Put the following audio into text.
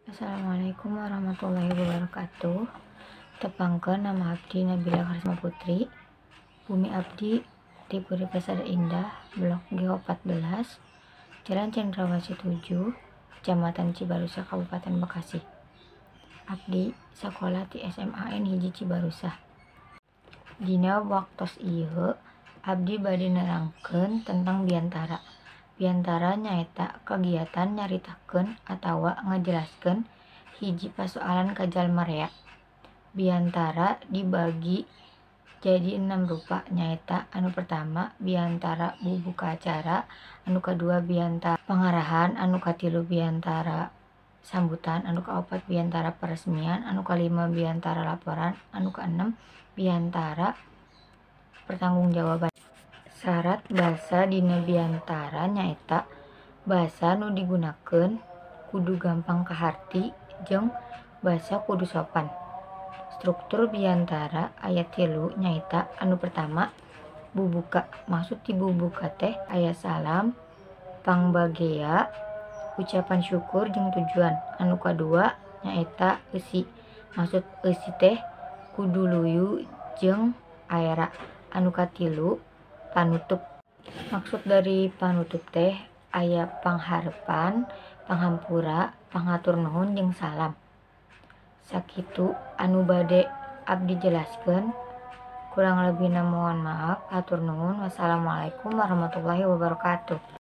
Assalamualaikum warahmatullahi wabarakatuh. Tepangkeun nama abdi Nabila Karisma Putri. Bumi abdi di Puri Pasar Indah, Blok G14, Jalan Cendrawasih 7, Kecamatan Cibarusah, Kabupaten Bekasi. Abdi sakola di SMAN hiji Cibarusah. Dina waktos ieu abdi bade nerangkeun tentang biantara. Biantara nyaeta kegiatan nyaritakeun atawa ngajelaskeun hiji pasoalan ka jalma rea. Biantara dibagi jadi 6 rupa, nyaeta anu pertama biantara bubuka acara, anu kadua biantara pangarahan, anu katilu biantara sambutan, anu kaopat biantara peresmian, anu kalima biantara laporan, anu keenem biantara pertanggungjawaban. Syarat basa dina biantara nyaeta basa nu digunakeun kudu gampang kaharti jeung basa kudu sopan. Struktur biantara aya 3 nyaeta anu pertama bubuka. Maksud ti bubuka teh aya salam, pangbagea, ucapan syukur jeung tujuan. Anu kadua nyaeta eusi. Maksud eusi teh kudu luyu jeung aera. Anu katilu panutup. Maksud dari panutup teh aya pangharepan, panghampura, pangatur nuhun jeung salam. Sakitu anu bade abdi jelaskeun. Kurang lebihna mohon maaf. Hatur nuhun. Wassalamualaikum warahmatullahi wabarakatuh.